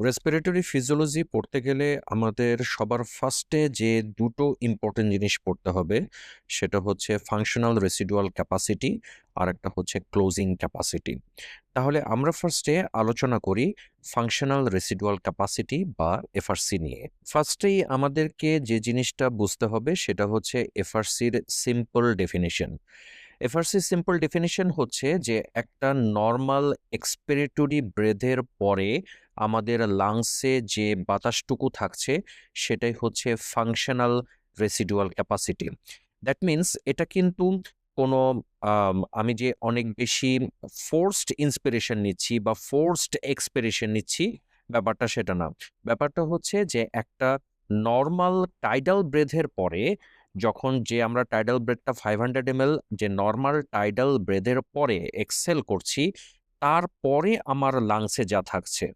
Respiratory physiology পড়তে গেলে আমাদের সবার ফার্স্টে যে দুটো ইম্পর্টেন্ট জিনিস পড়তে হবে সেটা হচ্ছে ফাংশনাল রেসিডুয়াল ক্যাপাসিটি আর একটা হচ্ছে ক্লোজিং ক্যাপাসিটি। তাহলে আমরা ফার্স্টে আলোচনা করি ফাংশনাল রেসিডুয়াল ক্যাপাসিটি বা এফআরসি নিয়ে। ফার্স্টেই আমাদেরকে যে জিনিসটা বুঝতে হবে সেটা হচ্ছে এফআরসির simple definition. FRC simple definition হচ্ছে যে একটা নর্মাল এক্সপিরেটরি ব্রেথের পরে আমাদের লাংসে যে বাতাসটুকু থাকছে সেটাই হচ্ছে functional residual capacity. That means এটা কিন্তু কোনো আমি যে অনেক বেশি ফোর্সড ইন্সপিরেশন নিচ্ছি বা ফোর্সড এক্সপিরেশন নিচ্ছি, ব্যাপারটা সেটা না। ব্যাপারটা হচ্ছে যে একটা নর্মাল টাইডাল ব্রেথের পরে যখন যে আমরা টাইডাল ব্রেথটা 500 ml যে নর্মাল টাইডাল ব্রেথের পরে এক্সেল করছি, তারপরে আমার লাংসে যা থাকছে,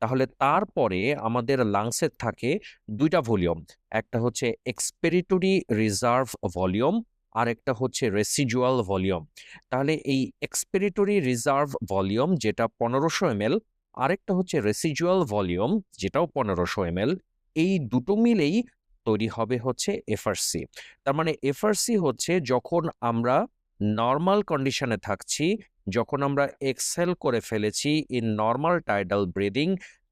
তাহলে তারপরে আমাদের লাংসে থাকে দুইটা ভলিউম। একটা হচ্ছে এক্সপিরেটরি রিজার্ভ ভলিউম আর একটা হচ্ছে রেসিডুয়াল ভলিউম। তাহলে এই এক্সপিরেটরি রিজার্ভ ভলিউম যেটা 1500 ml, আরেকটা হচ্ছে রেসিডুয়াল ভলিউম যেটাও 1500 ml, এই দুটো মিলেই তৈরি হবে হচ্ছে এফআরসি। তার মানে এফআরসি হচ্ছে যখন আমরা নর্মাল কন্ডিশনে থাকছি, যখন আমরা এক্সহেল করে ফেলেছি ইন নর্মাল টাইডাল ব্রিদিং,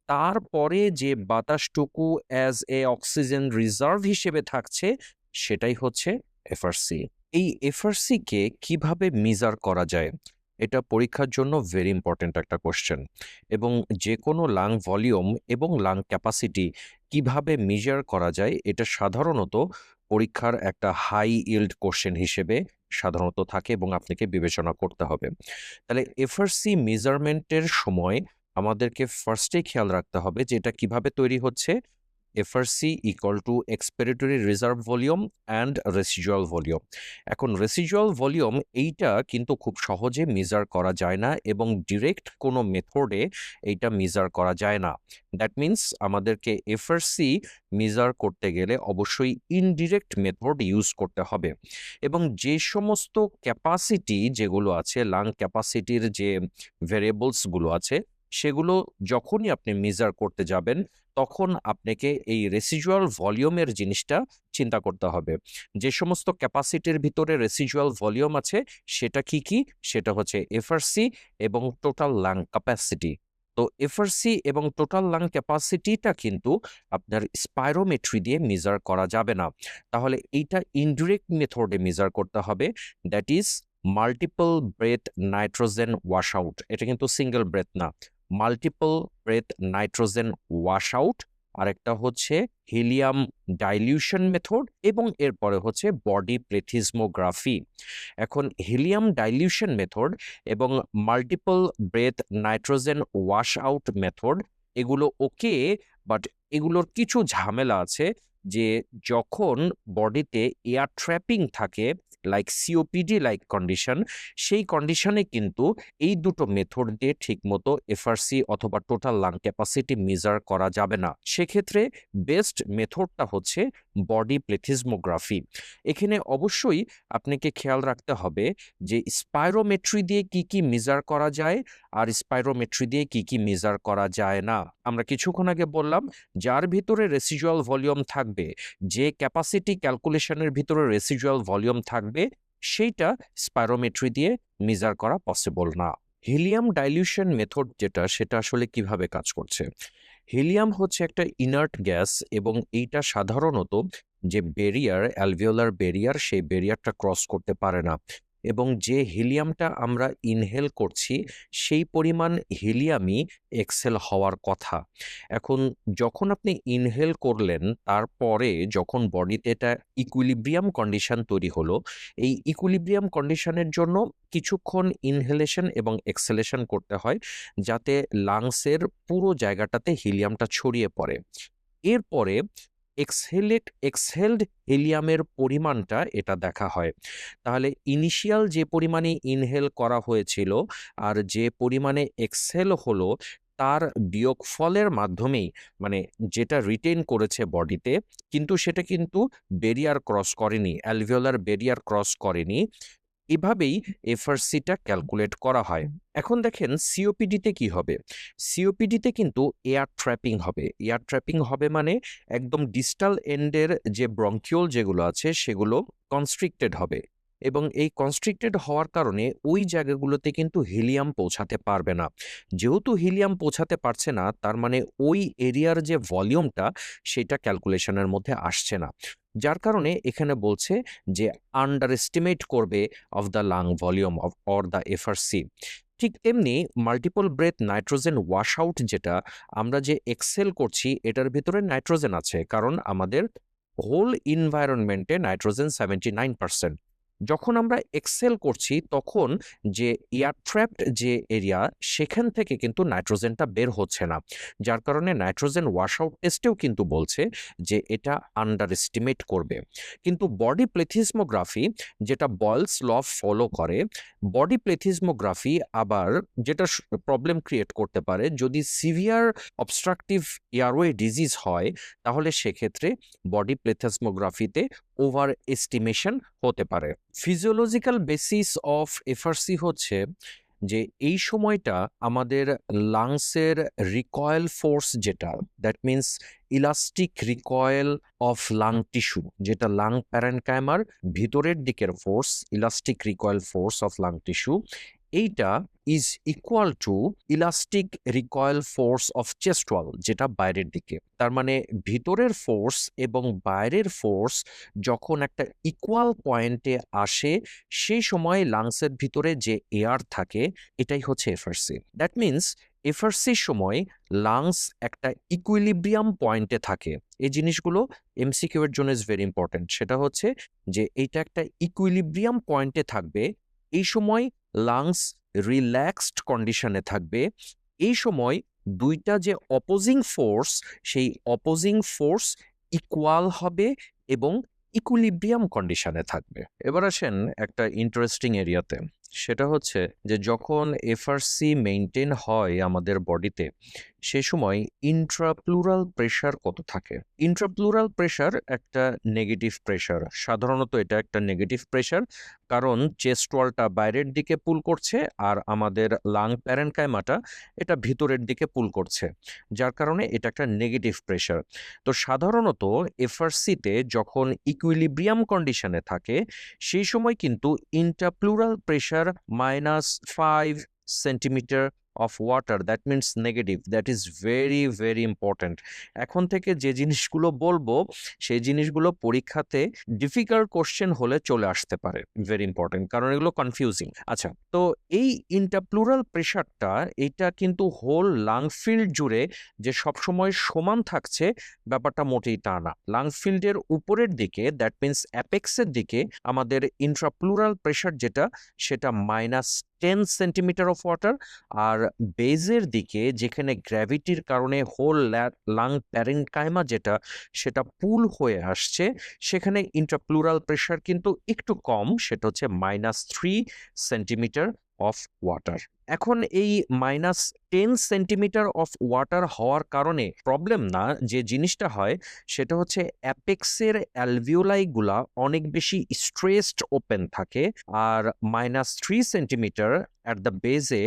তারপরে যে বাতাসটুকু অ্যাজ এ অক্সিজেন রিজার্ভ হিসেবে থাকছে সেটাই হচ্ছে এফআরসি। এই এফআরসি কে কিভাবে মেজার করা যায়, এটা পরীক্ষার জন্য ভেরি ইম্পর্টেন্ট একটা কোশ্চেন। এবং যে কোনো লাং ভলিউম এবং লাং ক্যাপাসিটি কিভাবে মেজার করা যায় এটা সাধারণত পরীক্ষার একটা হাই ইল্ড কোশ্চেন হিসেবে সাধারণত থাকে এবং আপনাকে বিবেচনা করতে হবে। তাহলে এফআরসি মেজারমেন্টের সময় আমাদেরকে ফার্স্টে খেয়াল রাখতে হবে যে এটা কিভাবে তৈরি হচ্ছে। FRC equal to expiratory reserve volume and residual volume. এখন রেসিডুয়াল ভলিউম এইটা কিন্তু খুব সহজে মেজার করা যায় না এবং ডিরেক্ট কোনো মেথডে এইটা মেজার করা যায় না। দ্যাট মিনস আমাদেরকে এফআরসি মেজার করতে গেলে অবশ্যই ইনডিরেক্ট মেথড ইউজ করতে হবে। এবং যে সমস্ত ক্যাপাসিটি যেগুলো আছে, লাং ক্যাপাসিটির যে ভেরিয়েবলসগুলো আছে, সেগুলো যখনই আপনি মেজার করতে যাবেন তখন আপনাকে এই রেসিডুয়াল ভলিউমের জিনিসটা চিন্তা করতে হবে। যে সমস্ত ক্যাপাসিটির ভিতরে রেসিডুয়াল ভলিউম আছে সেটা কি কি, সেটা হচ্ছে এফআরসি এবং টোটাল লাং ক্যাপাসিটি। তো এফআরসি এবং টোটাল লাং ক্যাপাসিটিটা কিন্তু আপনার স্পাইরোমেট্রি দিয়ে মেজার করা যাবে না। তাহলে এইটা ইনডিরেক্ট মেথডে মেজার করতে হবে, that is multiple breath nitrogen wash out. এটা কিন্তু সিঙ্গেল ব্রেথ না, multiple breath nitrogen wash out. আরেকটা হচ্ছে হিলিয়াম ডাইলিউশন মেথড এবং এরপরে হচ্ছে বডি প্লেথিসমোগ্রাফি। এখন হিলিয়াম ডাইলিউশন মেথড এবং multiple breath nitrogen wash out method এগুলো ওকে, বাট এগুলোর কিছু ঝামেলা আছে। যে যখন বডিতে এয়ার ট্র্যাপিং থাকে, লাইক সিওপিডি লাইক কন্ডিশন, সেই কন্ডিশনে কিন্তু এই দুটো মেথড দিয়ে ঠিকমতো এফআরসি অথবা টোটাল লাং ক্যাপাসিটি মেজার করা যাবে না। সেক্ষেত্রে বেস্ট মেথডটা হচ্ছে বডি প্লেথিসমোগ্রাফি। এখানে অবশ্যই আপনাকে খেয়াল রাখতে হবে যে স্পাইরোমেট্রি দিয়ে কি কি মেজার করা যায় আর স্পাইরোমেট্রি দিয়ে কি কি মেজার করা যায় না। আমরা কিছুক্ষণ আগে বললাম যার ভিতরে রেসিডুয়াল ভলিউম থাকবে, যে ক্যাপাসিটি ক্যালকুলেশনের ভিতরে রেসিডুয়াল ভলিউম থাকবে, সেইটা স্পাইরোমেট্রি দিয়ে মেজার করা পসিবল না। হিলিয়াম ডাইলিউশন মেথড যেটা, সেটা আসলে কিভাবে কাজ করছে। হিলিয়াম হচ্ছে একটা ইনার্ট গ্যাস এবং এইটা সাধারণত যে ব্যারিয়ার, অ্যালভিওলার ব্যারিয়ার, সেই ব্যারিয়ারটা ক্রস করতে পারে না। এবং যে হিলিয়ামটা আমরা ইনহেল করছি সেই পরিমাণ হিলিয়ামই এক্সেল হওয়ার কথা। এখন যখন আপনি ইনহেল করলেন, তারপরে যখন বডিতে এটা ইকুইলিব্রিয়াম কন্ডিশন তৈরি হলো, এই ইকুইলিব্রিয়াম কন্ডিশনের জন্য কিছুক্ষণ ইনহেলেশন এবং এক্সেলেশন করতে হয় যাতে লাংসের পুরো জায়গাটাতে হিলিয়ামটা ছড়িয়ে পড়ে। এরপরে এক্সহেলড হিলিয়ামের পরিমাণটা এটা দেখা হয়। তাহলে ইনিশিয়াল যে পরিমাণে ইনহেল করা হয়েছিল আর যে পরিমাণে এক্সহেল হলো, তার বিয়োগফলের মাধ্যমেই, মানে যেটা রিটেন করেছে বডিতে, কিন্তু সেটা কিন্তু ব্যারিয়ার ক্রস করেনি, অ্যালভিওলার ব্যারিয়ার ক্রস করেনি, এভাবেই এফআরসিটা ক্যালকুলেট করা হয়। এখন দেখেন সিওপিডিতে কি হবে। সিওপিডিতে কিন্তু এয়ার ট্র্যাপিং হবে। এয়ার ট্র্যাপিং হবে মানে একদম ডিস্টাল এন্ডের যে ব্রঙ্কিওল যেগুলো আছে সেগুলো কনস্ট্রিক্টেড হবে, এবং এই কনস্ট্রিক্টেড হওয়ার কারণে ওই জায়গাগুলোতে কিন্তু হিলিয়াম পৌঁছাতে পারবে না। যেহেতু হিলিয়াম পৌঁছাতে পারছে না, তার মানে ওই এরিয়ার যে ভলিউমটা সেটা ক্যালকুলেশনের মধ্যে আসছে না, যার কারণে এখানে বলছে যে আন্ডার এস্টিমেট করবে of the lung volume of or the FRC. ঠিক তেমনি multiple breath nitrogen wash out, যেটা আমরা যে এক্সেল করছি এটার ভিতরে নাইট্রোজেন আছে, কারণ আমাদের হোল ইনভায়রনমেন্টে নাইট্রোজেন 79%। যখন আমরা এক্সেল করছি তখন যে এয়ার ট্র্যাপড যে এরিয়া সেখান থেকে কিন্তু নাইট্রোজেনটা বের হচ্ছে না, যার কারণে নাইট্রোজেন ওয়াশ আউট টেস্টেও কিন্তু বলছে যে এটা আন্ডার এস্টিমেট করবে। কিন্তু বডি প্লেথিসমোগ্রাফি, যেটা বয়েলস ল ফলো করে, বডি প্লেথিসমোগ্রাফি আবার যেটা প্রবলেম ক্রিয়েট করতে পারে, যদি সিভিয়ার অবস্ট্রাকটিভ এয়ারওয়ে ডিজিজ হয় তাহলে সেক্ষেত্রে বডি প্লেথিসমোগ্রাফিতে ওভার এস্টিমেশন হতে পারে। ফিজিওলজিক্যাল বেসিস অফ এফআরসি হচ্ছে যে এই সময়টা আমাদের লাংসের রিকয়েল ফোর্স, যেটা that means elastic recoil of lung tissue, যেটা লাং প্যারেনকাইমার ভিতরের দিকের force, elastic recoil force of lung tissue, এইটা is equal to elastic recoil force of chest wall, যেটা বাইরের দিকে। তার মানে ভিতরের ফোর্স এবং বাইরের ফোর্স যখন একটা ইকুয়াল পয়েন্টে আসে, সেই সময় লাংসের ভিতরে যে এয়ার থাকে এটাই হচ্ছে এফআরসি। দ্যাট মিন্স এফআরসির সময় লাংস একটা ইকুইলিব্রিয়াম পয়েন্টে থাকে। এই জিনিসগুলো এমসিকিউ এর জন্য ইজ ভেরি ইম্পর্টেন্ট। সেটা হচ্ছে যে এইটা একটা ইকুইলিব্রিয়াম পয়েন্টে থাকবে, এই সময় লাংস রিল্যাক্সড কন্ডিশনে থাকবে, এই সময় দুইটা যে অপোজিং ফোর্স সেই অপোজিং ফোর্স ইকুয়াল হবে এবং ইকুইলিব্রিয়াম কন্ডিশনে থাকবে। এবার আসেন একটা ইন্টারেস্টিং এরিয়াতে, সেটা হচ্ছে যে যখন এফআরসি মেইনটেইন হয় আমাদের বডিতে, সে সময় ইন্ট্রাপ্লুরাল প্রেশার কত থাকে। ইন্ট্রাপ্লুরাল প্রেশার একটা নেগেটিভ প্রেশার, সাধারণত এটা একটা নেগেটিভ প্রেশার, কারণ চেস্ট ওয়ালটা বাইরের দিকে পুল করছে আর আমাদের লাং প্যারেনকাইমাটা এটা ভিতরের দিকে পুল করছে, যার কারণে এটা একটা নেগেটিভ প্রেশার। তো সাধারণত এফআরসিতে যখন ইকুইলিব্রিয়াম কন্ডিশনে থাকে সেই সময় কিন্তু interpleural pressure -5 centimetre of water, that means negative. That is very very important. এখন থেকে যে জিনিসগুলো বলবো সেই জিনিসগুলো পরীক্ষাতে ডিফিকাল্ট কোশ্চেন হলে চলে আসতে পারে, ভেরি ইম্পর্টেন্ট, কারণ এগুলো কনফিউজিং। আচ্ছা, তো এই ইন্টারপ্লুরাল প্রেশারটা এটা কিন্তু হোল লাং ফিল্ড জুড়ে যে সবসময় সমান থাকছে ব্যাপারটা মোটেই তা না। লাং ফিল্ডের উপরের দিকে, দ্যাট মিনস অ্যাপেক্সের দিকে, আমাদের ইন্ট্রাপ্লুরাল প্রেশার যেটা সেটা -10 সেন্টিমিটার অফ ওয়াটার, আর বেজের দিকে যেখানে গ্র্যাভিটির কারণে হোল লাং প্যারেনকাইমা যেটা সেটা পুল হয়ে আসছে, সেখানে ইন্ট্রাপ্লুরাল প্রেশার কিন্তু একটু কম, সেটা হচ্ছে -3 সেন্টিমিটার অফ ওয়াটার। এখন এই -10 সেন্টিমিটার অফ ওয়াটার হওয়ার কারণে প্রবলেম না, যে জিনিসটা হয় সেটা হচ্ছে অ্যাপেক্সের অ্যালভিওলাইগুলা অনেক বেশি স্ট্রেসড ওপেন থাকে, আর -3 সেন্টিমিটার অ্যাট দ্য বেজে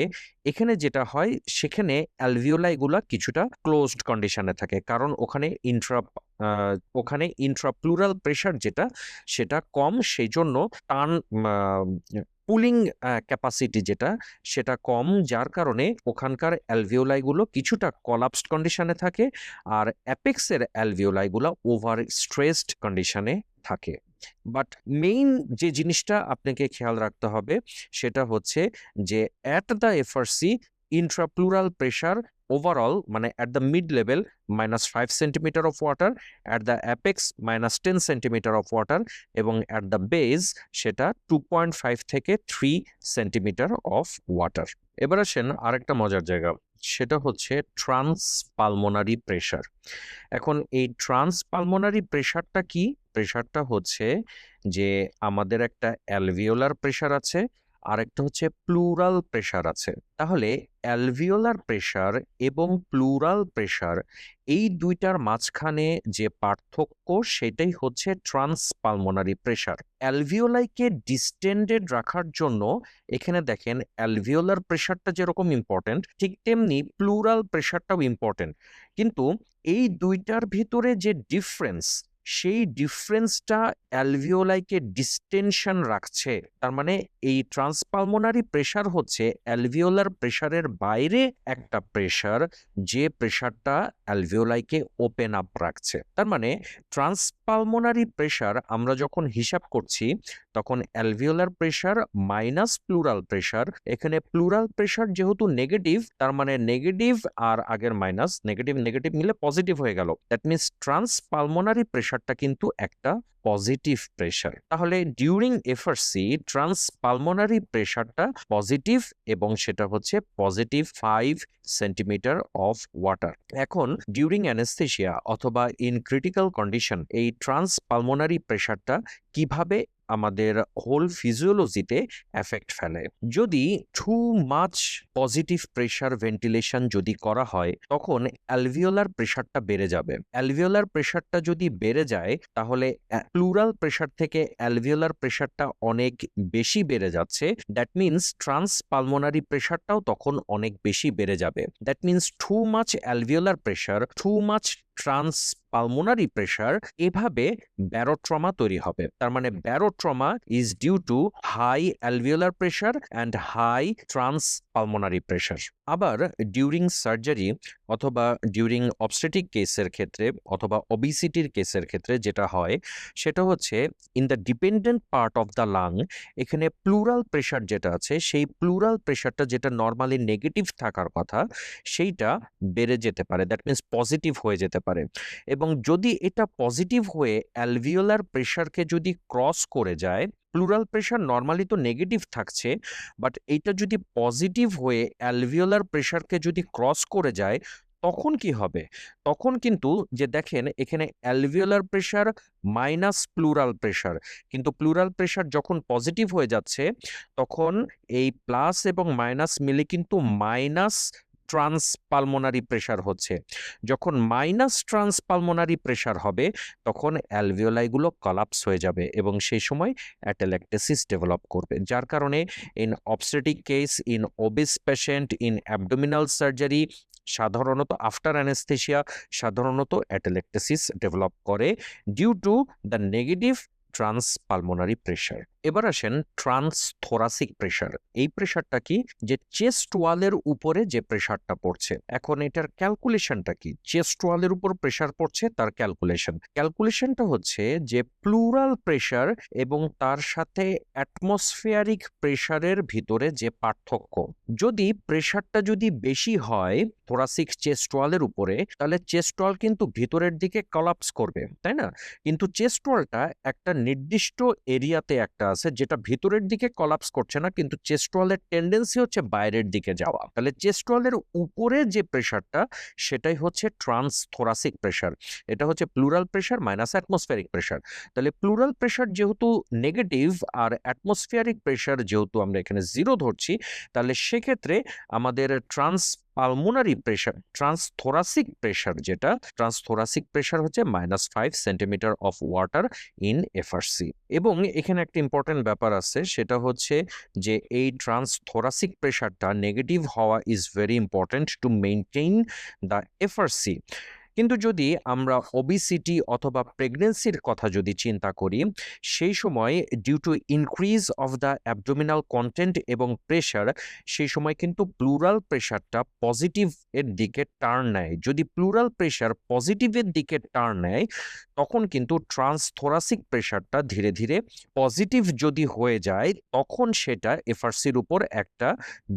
এখানে যেটা হয় সেখানে অ্যালভিওলাইগুলা কিছুটা ক্লোজড কন্ডিশনে থাকে, কারণ ওখানে ইন্ট্রাপ্লুরাল প্রেশার যেটা সেটা কম, সেই জন্য টান পুলিং ক্যাপাসিটি যেটা সেটা কম, যার কারণে ওখানকার অ্যালভিওলাইগুলো কিছুটা কলাপসড কন্ডিশনে থাকে, আর অ্যাপেক্সের অ্যালভিওলাইগুলো ওভার স্ট্রেসড কন্ডিশনে থাকে। বাট মেইন যে জিনিসটা আপনাকে খেয়াল রাখতে হবে সেটা হচ্ছে যে at the FRC intrapleural pressure overall, মানে at the mid level -5 centimetre of water, at the apex -10 centimetre of water, এবং অ্যাট দ্য বেজ সেটা 2.5 থেকে 3 সেন্টিমিটার অফ ওয়াটার। এবার আসেন আরেকটা মজার জায়গা, সেটা হচ্ছে ট্রান্সপালমোনারি প্রেশার। এখন এই ট্রান্সপালমোনারি প্রেশারটা কি? প্রেশারটা হচ্ছে যে আমাদের একটা অ্যালভিওলার প্রেশার আছে আরেকটা হচ্ছে প্লুরাল প্রেশার আছে। তাহলে অ্যালভিওলার প্রেশার এবং প্লুরাল প্রেশার এই দুইটার মাঝখানে যে পার্থক্য সেটাই হচ্ছে ট্রান্সপালমোনারি প্রেশার। অ্যালভিওলাইকে ডিস্টেন্ডেড রাখার জন্য এখানে দেখেন অ্যালভিওলার প্রেশারটা যেরকম ইম্পর্টেন্ট ঠিক তেমনি প্লুরাল প্রেশারটাও ইম্পর্টেন্ট, কিন্তু এই দুইটার ভিতরে যে ডিফারেন্স সেই ডিফারেন্সটা অ্যালভিওলাইকে ডিস্টেনশন রাখছে। তার মানে এই ট্রান্সপালমোনারি প্রেশার হচ্ছে অ্যালভিওলার প্রেশারের বাইরে একটা প্রেশার, যে প্রেশারটা অ্যালভিওলাইকে ওপেন আপ রাখছে। তার মানে ট্রান্সপালমোনারি প্রেশার আমরা যখন হিসাব করছি তখন alveolar pressure minus plural pressure, এখানে প্লুরাল প্রেশার যেহেতু নেগেটিভ তার মানে নেগেটিভ আর আগের মাইনাস, নেগেটিভ নেগেটিভ মিলে পজিটিভ হয়ে গেল। দ্যাট মিনস ট্রান্সপালমোনারি প্রেশারটা কিন্তু একটা পজিটিভ প্রেশার। তাহলে ডিউরিং এফআরসি ট্রান্সপালমোনারি প্রেশারটা পজিটিভ এবং সেটা হচ্ছে পজিটিভ 5 সেন্টিমিটার অফ ওয়াটার। এখন ডিউরিং অ্যানেস্থেসিয়া অথবা ইন ক্রিটিক্যাল কন্ডিশন এই ট্রান্সপালমোনারি প্রেশারটা কিভাবে আমাদের হোল ফিজিওলজিতে এফেক্ট ফেলে। যদি too much positive pressure ventilation যদি করা হয় তখন অ্যালভিওলার প্রেশারটা বেড়ে যাবে। অ্যালভিওলার প্রেশারটা যদি বেড়ে যায় তাহলে প্লুরাল প্রেশার থেকে অ্যালভিওলার প্রেশারটা অনেক বেশি বেড়ে যাচ্ছে। দ্যাট মিনস ট্রান্সপালমোনারি প্রেশারটাও তখন অনেক বেশি বেড়ে যাবে। That means too much alveolar pressure, too much transpulmonary pressure, এভাবে ব্যারোট্রমা তৈরি হবে। তার মানে barotrauma is due to high alveolar pressure and high transpulmonary pressure. আবার ডিউরিং সার্জারি অথবা ডিউরিং অবস্টেটিক কেসের ক্ষেত্রে অথবা ওবিসিটির কেসের ক্ষেত্রে যেটা হয় সেটা হচ্ছে in the dependent part of the lung এখানে প্লুরাল প্রেশার যেটা আছে সেই প্লুরাল প্রেশারটা যেটা নর্মালি নেগেটিভ থাকার কথা সেইটা বেড়ে যেতে পারে। দ্যাট মিনস পজিটিভ হয়ে যেতে পারে। এবং যদি এটা পজিটিভ হয়ে অ্যালভিওলার প্রেশারকে যদি ক্রস করে যায়, প্লুরাল প্রেশার নর্মালি তো নেগেটিভ থাকছে, বাট এইটা যদি পজিটিভ হয়ে অ্যালভিওলার প্রেশারকে যদি ক্রস করে যায় তখন কি হবে? তখন কিন্তু যে দেখেন এখানে alveolar pressure minus plural pressure, কিন্তু প্লুরাল প্রেশার যখন পজিটিভ হয়ে যাচ্ছে তখন এই প্লাস এবং মাইনাস মিলে কিন্তু মাইনাস ট্রান্সপালমোনারি প্রেশার হচ্ছে। যখন মাইনাস ট্রান্সপালমোনারি প্রেশার হবে তখন অ্যালভিওলাইগুলো কলাপস হয়ে যাবে এবং সেই সময় অ্যাটেলেক্টেসিস ডেভেলপ করবে, যার কারণে in obstetric case, in obese patient, in abdominal surgery সাধারণত আফটার অ্যানেস্থেসিয়া সাধারণত অ্যাটেলেক্টেসিস ডেভেলপ করে due to the negative transpulmonary pressure. এবার আসেন ট্রান্সথোরাসিক প্রেশার। এই প্রেশারটা কি? যে চেস্ট ওয়ালের উপরে যে প্রেশারটা পড়ছে। এখন এটার ক্যালকুলেশনটা কি? চেস্ট ওয়ালের উপর প্রেশার পড়ছে তার ক্যালকুলেশনটা হচ্ছে যে প্লুরাল প্রেশার এবং তার সাথে অ্যাটমসফিয়ারিক প্রেশারের ভিতরে যে পার্থক্য, যদি প্রেশারটা যদি বেশি হয় থোরাসিক চেস্ট ওয়ালের উপরে তাহলে চেস্ট ওয়াল কিন্তু ভিতরের দিকে কলাপস করবে, তাই না? কিন্তু চেস্ট ওয়ালটা একটা নির্দিষ্ট এরিয়াতে একটা আছে যেটা ভিতরের দিকে কলাপস করছে না, কিন্তু চেস্ট ওয়ালের টেন্ডেন্সি হচ্ছে বাইরের দিকে যাওয়া। তাহলে চেস্ট ওয়ালের উপরে যে প্রেশারটা সেটাই হচ্ছে ট্রান্সথোরাসিক প্রেশার। এটা হচ্ছে plural pressure minus atmospheric pressure. তাহলে প্লুরাল প্রেশার যেহেতু নেগেটিভ আর অ্যাটমসফিয়ারিক প্রেশার যেহেতু আমরা এখানে জিরো ধরছি, তাহলে সেক্ষেত্রে আমাদের ট্রান্সপালমোনারি প্রেশার, ট্রান্সথোরাসিক প্রেশার যেটা ট্রান্সথোরাসিক প্রেশার হচ্ছে -5 centimetre of water in FRC. এবং এখানে একটা ইম্পর্টেন্ট ব্যাপার আছে, সেটা হচ্ছে যে এই ট্রান্সথোরাসিক প্রেশারটা নেগেটিভ হওয়া is very important to maintain the FRC. কিন্তু যদি আমরা ওবিসিটি অথবা প্রেগনেন্সির কথা যদি চিন্তা করি সেই সময় due to increase of the abdominal content এবং প্রেশার সেই সময় কিন্তু প্লুরাল প্রেশারটা পজিটিভ এর দিকে টার্ন নেয়। যদি প্লুরাল প্রেশার পজিটিভের দিকে টার্ন নেয় তখন কিন্তু ট্রান্সথোরাসিক প্রেশারটা ধীরে ধীরে পজিটিভ যদি হয়ে যায় তখন সেটা এফআরসির উপর একটা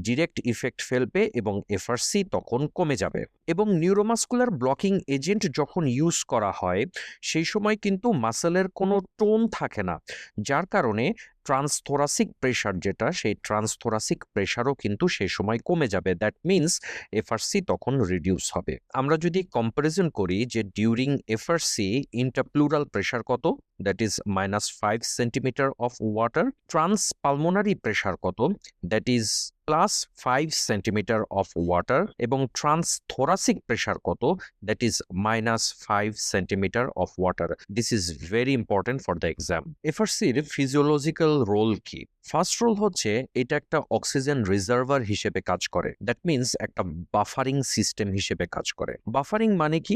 ডিরেক্ট ইফেক্ট ফেলবে এবং এফআরসি তখন কমে যাবে। এবং নিউরোমাসকুলার ব্লকিং এজেন্ট যখন ইউজ করা হয় সেই সময় কিন্তু মাসেলের কোনো টোন থাকে না, যার কারণে ট্রান্সথোরাসিক প্রেশার যেটা, সেই ট্রান্সথোরাসিক প্রেশারও কিন্তু সেই সময় কমে যাবে। দ্যাট মিনস এফআরসি তখন রিডিউস হবে। আমরা যদি কম্পারিজন করি যে ডিউরিং এফআরসি ইন্টারপ্লুরাল প্রেশার কত, that is -5 centimetre of water, transpulmonary pressure কত, that is +5 centimetre of water, এবং ট্রান্সথোরাসিক প্রেশার কত, that is -5 centimetre of water. This is very important for the exam. এফআরসির physiological role কি? First role হচ্ছে এটা একটা oxygen reservoir হিসেবে কাজ করে। দ্যাট মিনস একটা বাফারিং সিস্টেম হিসেবে কাজ করে। বাফারিং মানে কি,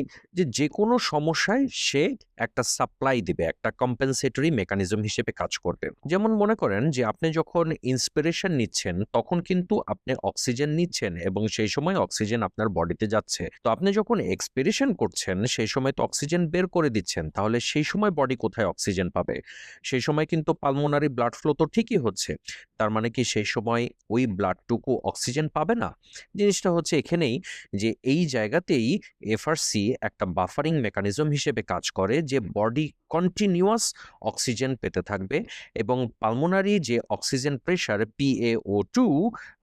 যে কোনো সমস্যায় সে একটা সাপ্লাই দিবে, একটা কম্পেনসেটরি মেকানিজম হিসেবে কাজ করবে। যেমন মনে করেন যে আপনি যখন ইন্সপিরেশন নিচ্ছেন তখন কিন্তু আপনি অক্সিজেন নিচ্ছেন এবং সেই সময় অক্সিজেন আপনার বডিতে যাচ্ছে। তো আপনি যখন এক্সপিরেশন করছেন সেই সময় তো অক্সিজেন বের করে দিচ্ছেন, তাহলে সেই সময় বডি কোথায় অক্সিজেন পাবে? সেই সময় কিন্তু পালমোনারি ব্লাড ফ্লো তো ঠিকই হচ্ছে, তার মানে কি সেই সময় ওই ব্লাডটুকু অক্সিজেন পাবে না? জিনিসটা হচ্ছে এখানেই যে এই জায়গাতেই এফআরসি একটা বাফারিং মেকানিজম হিসেবে কাজ করে, যে বডি কন্টিনিউয়াস অক্সিজেন পেতে থাকবে এবং পালমোনারি যে oxygen pressure PaO2,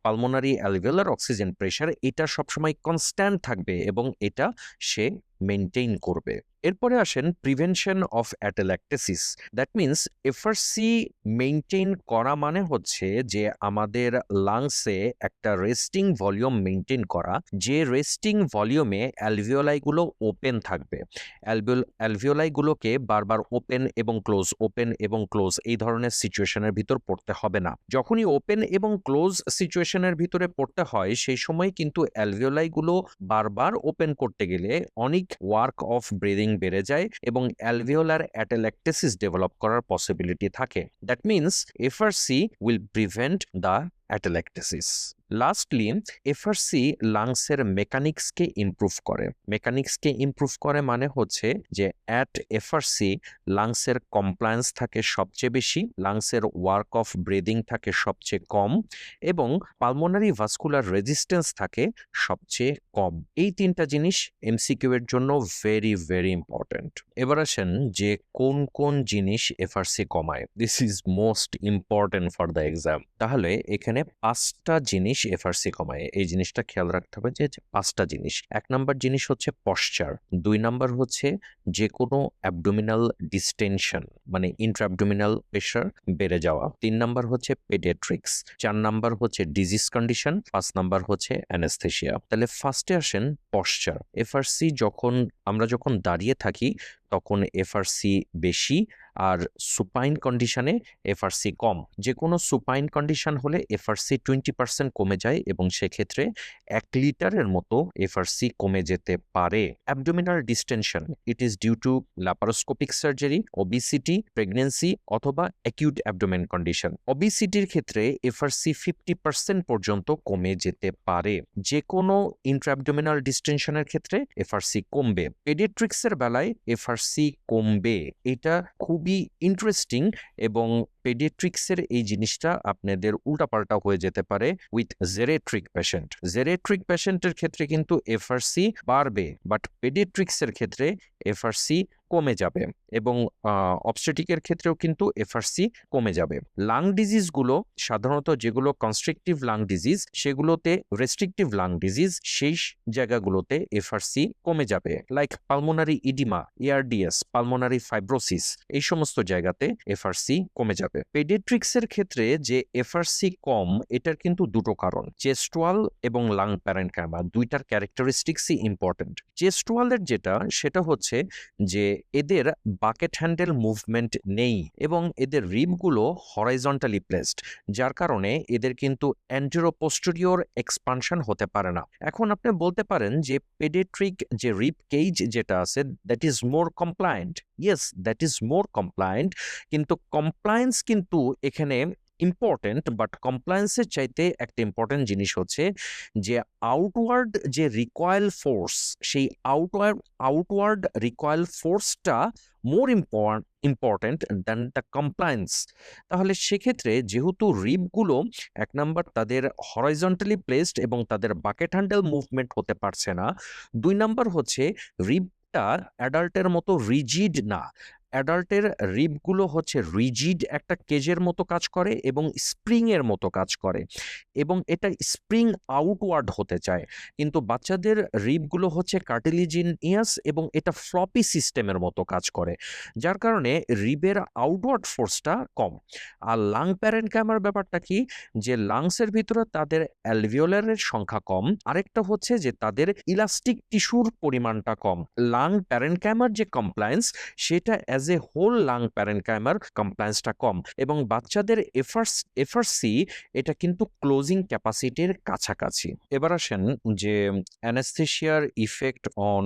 pulmonary alveolar oxygen pressure, এটা সবসময় কনস্ট্যান্ট থাকবে এবং এটা সে মেনটেইন করবে। এরপরে আসেন prevention of atelectasis. That means FRC maintain করা মানে হচ্ছে যে আমাদের লাংসে একটা রেস্টিং ভলিউম মেনটেইন করা, যে রেস্টিং ভলিউমে অ্যালভিওলাইগুলো ওপেন থাকবে। অ্যালভিওলাইগুলোকে বারবার ওপেন এবং ক্লোজ এই ধরনের সিচুয়েশনের ভিতর পড়তে হবে না। যখনই ওপেন এবং ক্লোজ সিচুয়েশনের ভিতরে পড়তে হয় সেই সময় কিন্তু অ্যালভিওলাইগুলো বারবার ওপেন করতে গেলে অনেক ওয়ার্ক অফ ব্রিদিং বেড়ে যায় এবং অ্যালভিওলার অ্যাটেল্যাক্টেসিস ডেভেলপ করার পসিবিলিটি থাকে। That means FRC will prevent the atelectasis. Lastly FRC লাংসের মেকানিক্সকে ইমপ্রুভ করে মানে হচ্ছে যে অ্যাট এফআরসি লাংসের কমপ্লায়েন্স থাকে সবচেয়ে বেশি, লাংসের ওয়ার্ক অফ ব্রিদিং থাকে সবচেয়ে কম এবং পালমোনারি ভাস্কুলার রেজিস্ট্যান্স থাকে সবচেয়ে কম। এই তিনটা জিনিস এমসিকিউ এর জন্য ভেরি ভেরি ইম্পর্টেন্ট। এবার আসেন যে কোন কোন জিনিস এফআরসি কমায়। This is most important for the exam. তাহলে এখানে 5টা জিনিস এফআরসি কমায়, এই জিনিসটা খেয়াল রাখতে হবে যে 5টা জিনিস। 1 নাম্বার জিনিস হচ্ছে পশ্চার, 2 নাম্বার হচ্ছে যে কোনো অ্যাবডোমিনাল ডিস্টেনশন মানে ইন্ট্রাঅ্যাবডোমিনাল প্রেশার বেড়ে যাওয়া, 3 নাম্বার হচ্ছে পেডিয়াট্রিক্স, 4 নাম্বার হচ্ছে ডিজিজ কন্ডিশন, 5 নাম্বার হচ্ছে অ্যানেস্থেশিয়া। তাহলে ফার্স্টে আসেন পশ্চার। এফআরসি আমরা যখন দাঁড়িয়ে থাকি তখন এফআরসি বেশি, আর সুপাইন কন্ডিশনে এফআরসি কম। যে কোনো সুপাইন কন্ডিশন হলে এফআরসি 20% কমে যায় এবং সেক্ষেত্রে 1 লিটারের মতো এফআরসি কমে যেতে পারে। Abdominal distension, it is due to laparoscopic surgery, obesity, pregnancy অথবা অ্যাকিউট অ্যাবডোমেন কন্ডিশন। ওবিসিটির ক্ষেত্রে এফআরসি 50% পর্যন্ত কমে যেতে পারে। যে কোনো ইন্ট্রাঅ্যাবডোমিনাল ডিস্টেনশনের ক্ষেত্রে এফআরসি কমবে। পেডিয়াট্রিক্সের বেলায় এফআরসি কমবে। এটা খুবই ইন্টারেস্টিং এবং পেডিয়াট্রিক্সের এই জিনিসটা আপনাদের উল্টাপাল্টা হয়ে যেতে পারে উইথ জেরিয়াট্রিক পেশেন্ট। জেরিয়াট্রিক পেশেন্টের ক্ষেত্রে কিন্তু এফআরসি বাড়বে, বাট পেডিয়াট্রিক্সের ক্ষেত্রে এফআরসি কমে যাবে এবং অবস্টেটিকের ক্ষেত্রেও কিন্তু এফআরসি কমে যাবে। লাং ডিজিজগুলো সাধারণত যেগুলো কনস্ট্রিকটিভ লাং ডিজিজ সেগুলোতে রেস্ট্রিকটিভ লাং ডিজিজ, সেই জায়গাগুলোতে এফআরসি কমে যাবে, like pulmonary oedema, ARDS, pulmonary fibrosis, এই সমস্ত জায়গাতে এফআরসি কমে যাবে। পেডিয়াট্রিক্সের ক্ষেত্রে যে এফআরসি কম, এটার কিন্তু দুটো কারণ, চেস্ট ওয়াল এবং লাং প্যারেনকাইমা, দুইটার ক্যারেক্টারিস্টিক্সই ইম্পর্টেন্ট। চেস্ট ওয়ালের যেটা সেটা হচ্ছে যে এদের বাকেট হ্যান্ডেল মুভমেন্ট নেই এবং এদের রিবগুলো হরাইজন্টালি প্লেসড, যার কারণে এদের কিন্তু অ্যান্টেরো-পোস্টেরিয়র এক্সপানশন হতে পারে না। এখন আপনি বলতে পারেন যে পেডিয়াট্রিক যে রিব কেজ যেটা আছে that is more compliant. Yes, that is more compliant, কিন্তু কমপ্লায়েন্স কিন্তু এখানে ইম্পর্টেন্ট, বাট কমপ্লায়েন্সের চাইতে একটা ইম্পর্টেন্ট জিনিস হচ্ছে যে আউটওয়ার্ড যে রিকয়েল ফোর্স, সেই আউটওয়ার্ড রিকয়েল ফোর্সটা more important than the compliance. তাহলে সেক্ষেত্রে যেহেতু রিবগুলো 1 নাম্বার তাদের হরাইজন্টালি প্লেসড এবং তাদের বাকেট হ্যান্ডেল মুভমেন্ট হতে পারছে না, 2 নাম্বার হচ্ছে রিবটা অ্যাডাল্টের মতো রিজিড না। অ্যাডাল্টের রিবগুলো হচ্ছে রিজিড একটা কেজের মতো কাজ করে এবং স্প্রিংয়ের মতো কাজ করে এবং এটা স্প্রিং আউটওয়ার্ড হতে চায়, কিন্তু বাচ্চাদের রিবগুলো হচ্ছে কার্টিলিজিনিয়াস এবং এটা ফ্লপি সিস্টেমের মতো কাজ করে, যার কারণে রিবের আউটওয়ার্ড ফোর্সটা কম। আর লাং প্যারেনকাইমার ব্যাপারটা কি, যে লাংসের ভিতরে তাদের অ্যালভিওলারের সংখ্যা কম, আরেকটা হচ্ছে যে তাদের ইলাস্টিক টিস্যুর পরিমাণটা কম। লাং প্যারেনকাইমার যে কমপ্লায়েন্স, সেটা অ্যাজ এ হোল লাং প্যারেনকাইমার কমপ্লায়েন্সটা কম, এবং বাচ্চাদের এফআরসি এটা কিন্তু ক্লোজিং ক্যাপাসিটির কাছাকাছি। এবার আসেন যে অ্যানেস্থেশিয়ার ইফেক্ট অন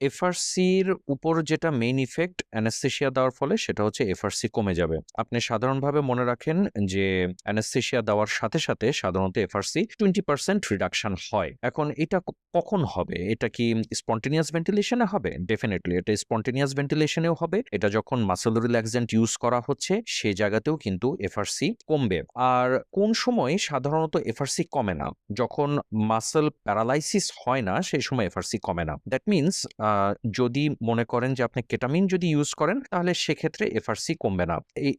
এফআরসির উপর যেটা মেইন ইফেক্ট অ্যানেস্থেশিয়া দেওয়ার ফলে, সেটা হচ্ছে এফআরসি কমে যাবে। আপনি সাধারণভাবে মনে রাখেন যে অ্যানেস্থেশিয়া দেওয়ার সাথে সাথে সাধারণত এফআরসি 20% রিডাকশন হয়। এখন এটা কখন হবে? এটা কি স্পন্টেনিয়াস ভেন্টিলেশনে হবে? ডেফিনেটলি এটা স্পন্টেনিয়াস ভেন্টিলেশনেও হবে। এটা যখন মাসল রিল্যাক্সেন্ট ইউজ করা হচ্ছে সেই জায়গাতেও কিন্তু এফআরসি কমবে। আর কোন সময় সাধারণত এফআরসি কমে না? যখন মাসল প্যারালাইসিস হয় না সেই সময় এফআরসি কমে না। দ্যাট মিনস যদি মনে করেন যে আপনি কেটামিন যদি ইউজ করেন তাহলে সেক্ষেত্রে এফআরসি কমবে না।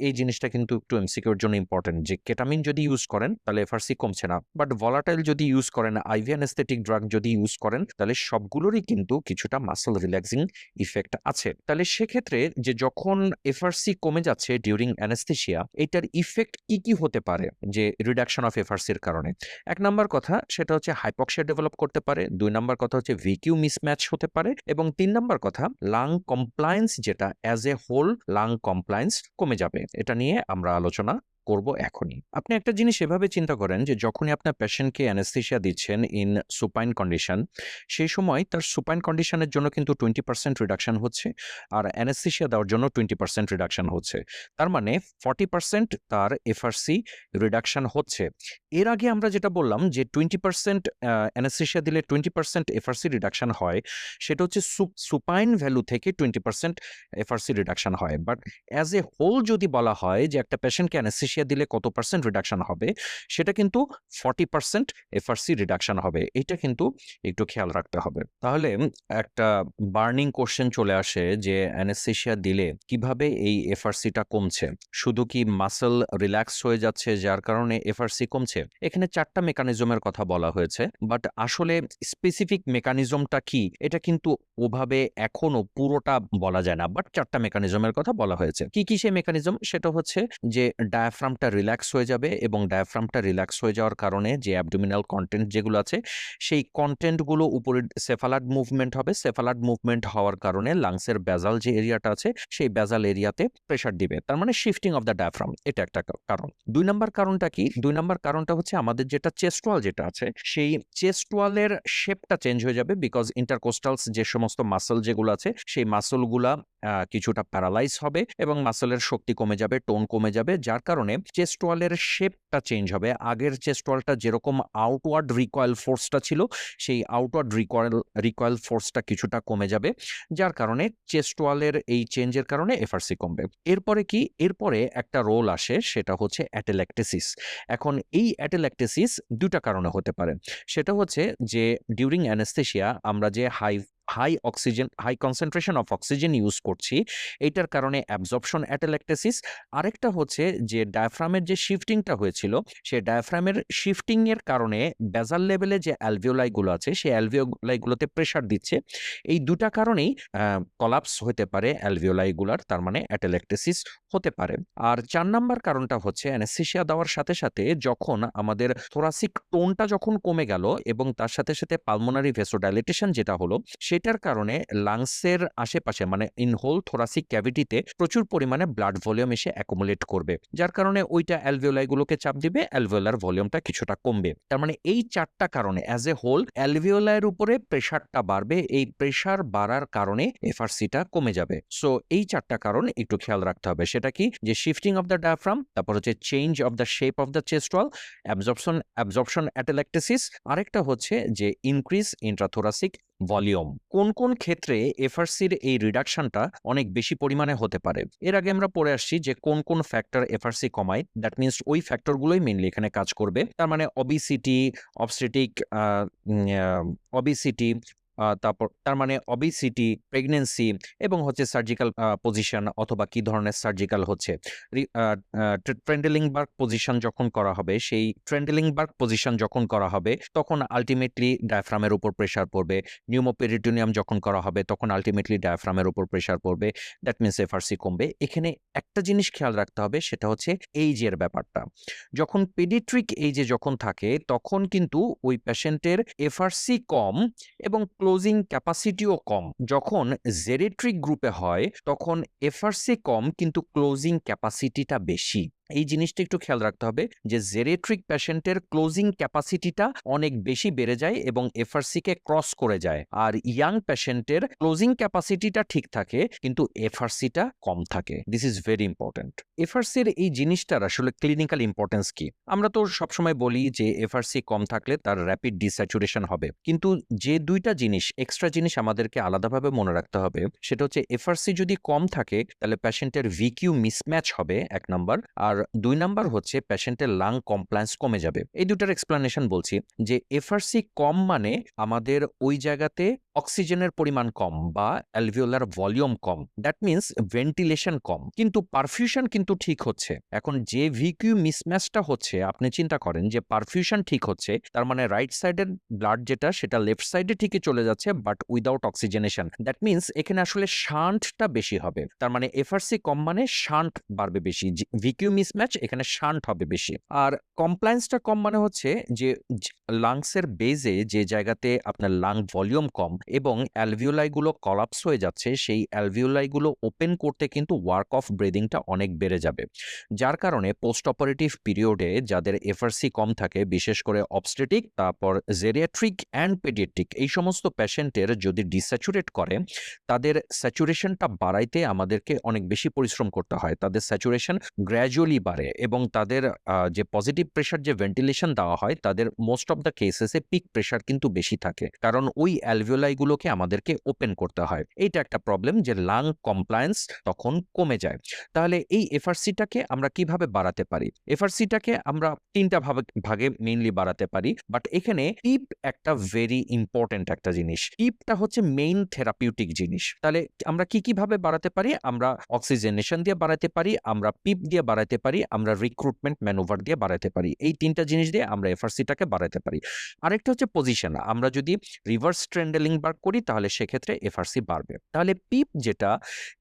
এই জিনিসটা কিন্তু একটু এমসিকিউর জন্য ইম্পর্টেন্ট, যে কেটামিন যদি ইউজ করেন তাহলে এফআরসি কমছে না, বাট ভলাটাইল যদি ইউজ করেন, আইভি অ্যানেস্থেটিক ড্রাগ যদি ইউজ করেন, তাহলে সবগুলোরই কিন্তু কিছুটা মাসল রিল্যাক্সিং ইফেক্ট আছে। তাহলে সেক্ষেত্রে যে যখন এফআরসি কমে যাচ্ছে ডিউরিং অ্যানেস্থেশিয়া, এটার ইফেক্ট কি কি হতে পারে যে রিডাকশন অফ এফআরসির কারণে? এক নাম্বার কথা সেটা হচ্ছে হাইপক্সিয়া ডেভেলপ করতে পারে, দুই নাম্বার কথা হচ্ছে ভিকিউ মিসম্যাচ হতে পারে, এবং তিন নাম্বার কথা লাং কমপ্লায়েন্স, যেটা as a whole lung compliance কমে যাবে। এটা নিয়ে আমরা আলোচনা করব এখনই। আপনি একটা জিনিস এভাবে চিন্তা করেন যে যখনই আপনার পেশেন্টকে অ্যানেস্থেশিয়া দিচ্ছেন ইন সুপাইন কন্ডিশন, সেই সময় তার সুপাইন কন্ডিশনের জন্য কিন্তু 20% রিডাকশন হচ্ছে, আর অ্যানেস্থেশিয়া দেওয়ার জন্য 20% রিডাকশন হচ্ছে। তার মানে 40% তার এফআরসি রিডাকশন হচ্ছে। এর আগে আমরা যেটা বললাম যে 20% অ্যানেস্থেশিয়া দিলে 20% এফআরসি রিডাকশন হয়, সেটা হচ্ছে সুপাইন ভ্যালু থেকে 20% এফআরসি রিডাকশন হয়। বাট অ্যাজ এ হোল যদি বলা হয় যে একটা পেশেন্টকে অ্যানেস্থেশিয়া দিলে কত পার্সেন্ট রিডাকশন হবে, সেটা কিন্তু 40% এফআরসি রিডাকশন হবে। এটা কিন্তু একটু খেয়াল রাখতে হবে। তাহলে একটা বার্নিং কোশ্চেন চলে আসে যে অ্যানেস্থেশিয়া দিলে কিভাবে এই এফআরসিটা কমছে? শুধু কি মাসল রিল্যাক্স হয়ে যাচ্ছে যার কারণে এফআরসি কমছে? এখানে 4টা মেকানিজমের কথা বলা হয়েছে, বাট আসলে স্পেসিফিক মেকানিজমটা কি এটা কিন্তু ওভাবে এখনো পুরোটা বলা যায় না, বাট 4টা মেকানিজমের কথা বলা হয়েছে। কি কি সেই মেকানিজম? সেটা হচ্ছে যে ডায়াফ্রামটা রিল্যাক্স হয়ে যাবে, এবং ডায়াফ্রামটা রিল্যাক্স হয়ে যাওয়ার কারণে যে অ্যাবডোমিনাল কন্টেন্ট যেগুলো আছে সেই কন্টেন্টগুলো উপরে সেফালাড মুভমেন্ট হবে। সেফালাড মুভমেন্ট হওয়ার কারণে লাংসের বেজাল যে এরিয়াটা আছে সেই বেজাল এরিয়াতে প্রেসার দিবে, তার মানে শিফটিং অফ দ্য ডায়াফ্রাম। এটা একটা কারণ। 2 নাম্বার কারণটা কি? 2 নাম্বার কারণটা হচ্ছে আমাদের যেটা চেস্ট ওয়াল যেটা আছে সেই চেস্ট ওয়ালের শেপটা চেঞ্জ হয়ে যাবে, বিকজ ইন্টারকোস্টালস যে সমস্ত মাসল যেগুলো আছে সেই মাসলগুলা কিছুটা প্যারালাইজ হবে এবং মাসলের শক্তি কমে যাবে, টোন কমে যাবে, যার কারণে চেস্ট ওয়ালের শেপটা চেঞ্জ হবে। আগের চেস্ট ওয়ালটা যেরকম আউটওয়ার্ড রিকয়েল ফোর্সটা ছিল, সেই আউটওয়ার্ড রিকয়েল ফোর্সটা কিছুটা কমে যাবে, যার কারণে চেস্ট ওয়ালের এই চেঞ্জের কারণে এফআরসি কমবে। এরপরে কি? এরপরে একটা রোল আসে, সেটা হচ্ছে অ্যাটেল্যাক্টেসিস। এখন এই অ্যাটেল্যাক্টেসিস 2টা কারণে হতে পারে। সেটা হচ্ছে যে ডিউরিং অ্যানেস্থেশিয়া আমরা যে high concentration of oxygen use করছি, এইটার কারণে অ্যাবজর্পশন অ্যাটেল্যাক্টেসিস। আরেকটা হচ্ছে যে ডায়াফ্রামের যে শিফটিংটা হয়েছিল, সেই ডায়াফ্রামের শিফটিং এর কারণে বেজাল লেভেলে যে অ্যালভিওলাইগুলো আছে সেই অ্যালভিওলাইগুলোতে প্রেসার দিচ্ছে। এই 2টা কারণেই কলাপস হতে পারে অ্যালভিওলাইগুলার, তার মানে অ্যাটেল্যাক্টেসিস হতে পারে। আর 4 নাম্বার কারণটা হচ্ছে অ্যানেস্থেশিয়া দেওয়ার সাথে সাথে যখন আমাদের থোরাসিক টোনটা যখন কমে গেল এবং তার সাথে সাথে পালমোনারি ভেসোডাইলেটেশন যেটা হলো, সেটার কারণে লাংসের আশেপাশে মানে ইন হোল থোরাসিক ক্যাভিটিতে প্রচুর পরিমাণে ব্লাড ভলিউম এসে অ্যাকুমুলেট করবে, যার কারণে ওইটা অ্যালভিওলাইগুলোকে চাপ দিবে, অ্যালভিওলার ভলিউমটা কিছুটা কমবে। তার মানে এই 4টা কারণে অ্যাজ এ হোল অ্যালভিওলাইয়ের উপরে প্রেসারটা বাড়বে, এই প্রেসার বাড়ার কারণে এফআরসিটা কমে যাবে। সো এই 4টা কারণ একটু খেয়াল রাখতে হবে। সেটা কি? যে শিফটিং অফ দ্য ডায়াফ্রাম, তারপর হচ্ছে change of the shape of the chest wall, absorption atelectasis, আরেকটা হচ্ছে যে ইনক্রিজ ইন্ট্রাথোরাসিক ভলিউম। কোন কোন ক্ষেত্রে এফআরসির এই রিডাকশনটা অনেক বেশি পরিমাণে হতে পারে? এর আগে আমরা পড়ে আসছি যে কোন কোন ফ্যাক্টর এফআরসি কমায়। দ্যাট মিনস ওই ফ্যাক্টরগুলোই মেইনলি এখানে কাজ করবে। তার মানে অবিসিটি, অবস্টেটিক অবিসিটি, তারপর তার মানে অবেসিটি, প্রেগনেন্সি এবং হচ্ছে সার্জিক্যাল পজিশন অথবা কি ধরনের সার্জিক্যাল হচ্ছে। ট্রেন্ডেলিংবার্গ পজিশন যখন করা হবে, সেই ট্রেন্ডেলিংবার্গ পজিশন যখন করা হবে তখন আলটিমেটলি ডায়াফ্রামের উপর প্রেশার পড়বে। নিউমোপেরিটোনিয়াম যখন করা হবে তখন আলটিমেটলি ডায়াফ্রামের উপর প্রেশার পড়বে। দ্যাট মিনস এফআরসি কমবে। এখানে একটা জিনিস খেয়াল রাখতে হবে, সেটা হচ্ছে এইজের ব্যাপারটা। যখন পেডিয়াট্রিক এইজে যখন থাকে তখন কিন্তু ওই পেশেন্টের এফআরসি কম এবং ক্লোজিং ক্যাপাসিটিও কম। যখন জেরিয়াট্রিক গ্রুপে হয় তখন এফআরসি কম কিন্তু ক্লোজিং ক্যাপাসিটিটা বেশি। এই জিনিসটা একটু খেয়াল রাখতে হবে যে জেরিয়াট্রিক পেশেন্টের ক্লোজিং ক্যাপাসিটিটা অনেক বেশি বেড়ে যায় এবং এফআরসি কে ক্রস করে যায়, আর ইয়াং পেশেন্টের ক্লোজিং ক্যাপাসিটিটা ঠিক থাকে কিন্তু এফআরসিটা কম থাকে। This is very important. এফআরসির এই জিনিসটার আসলে ক্লিনিক্যাল ইম্পর্টেন্স কি? আমরা তো সবসময় বলি যে এফআরসি কম থাকলে তার র্যাপিড ডিস্যাচুরেশন হবে, কিন্তু যে দুইটা জিনিস এক্সট্রা জিনিস আমাদেরকে আলাদাভাবে মনে রাখতে হবে, সেটা হচ্ছে এফআরসি যদি কম থাকে তাহলে পেশেন্টের ভিকিউ মিসম্যাচ হবে, এক নাম্বার। আর দুই নাম্বার হচ্ছে পেশেন্টের লাং কমপ্লায়েন্স কমে যাবে। এই দুটার এক্সপ্লেনেশন বলছি যে এফআরসি কম মানে আমাদের ওই জায়গাতে অক্সিজেনের পরিমাণ কম বা অ্যালভিওলার ভলিউম কম, দ্যাট মিনস ভেন্টিলেশন কম, কিন্তু পারফিউশন কিন্তু ঠিক হচ্ছে। এখন যে ভিকিউ মিসম্যাচটা হচ্ছে, আপনি চিন্তা করেন যে পারফিউশন ঠিক হচ্ছে, তার মানে রাইট সাইডের ব্লাড যেটা সেটা লেফট সাইডে ঠিকই চলে যাচ্ছে but without oxygenation. That means এখানে আসলে শান্টটা বেশি হবে। তার মানে এফআরসি কম মানে শান্ট বাড়বে বেশি, ভিকিউ মিসম্যাচ এখানে শান্ট হবে বেশি। আর কমপ্লায়েন্সটা কম মানে হচ্ছে যে লাংসের বেজে যে জায়গাতে আপনার লাং ভলিউম কম এবং অ্যালভিওলাইগুলো কলাপস হয়ে যাচ্ছে, সেই অ্যালভিওলাইগুলো ওপেন করতে কিন্তু ওয়ার্ক অফ ব্রিদিংটা অনেক বেড়ে যাবে, যার কারণে পোস্ট অপারেটিভ পিরিয়ডে যাদের এফআরসি কম থাকে, বিশেষ করে অবস্টেটিক, তারপর জেরিয়াট্রিক অ্যান্ড পেডিয়াট্রিক, এই সমস্ত পেশেন্টের যদি ডিস্যাচুরেট করে, তাদের স্যাচুরেশনটা বাড়াইতে আমাদেরকে অনেক বেশি পরিশ্রম করতে হয়। তাদের স্যাচুরেশন গ্র্যাজুয়ালি বাড়ে এবং তাদের যে পজিটিভ প্রেশার যে ভেন্টিলেশন দেওয়া হয়, তাদের মোস্ট অফ দ্য কেসেসে পিক প্রেশার কিন্তু বেশি থাকে, কারণ ওই অ্যালভিওলাইগুলোকে আমাদেরকে ওপেন করতে হয়। এইটা একটা প্রবলেম যে লাং কমপ্লায়েন্স তখন কমে যায়। তাহলে এই এফআরসিটাকে আমরা কিভাবে বাড়াতে পারি? এফআরসিটাকে আমরা তিনটা ভাগে মেইনলি বাড়াতে পারি, বাট এখানে পিপ একটা ভেরি ইম্পর্টেন্ট একটা জিনিস। পিপটা হচ্ছে মেইন থেরাপিউটিক জিনিস। তাহলে আমরা কিভাবে বাড়াতে পারি? আমরা অক্সিজেনেশন দিয়ে বাড়াতে পারি, আমরা পিপ দিয়ে বাড়াতে পারি, আমরা রিক্রুটমেন্ট ম্যানুভার দিয়ে বাড়াতে পারি। এই তিনটা জিনিস দিয়ে আমরা এফআরসিটাকে বাড়াতে পারি। আরেকটা হচ্ছে পজিশন। আমরা যদি রিভার্স ট্রেন্ডেলিংবার্গ করি তাহলে সেক্ষেত্রে এফআরসি বাড়বে। তাহলে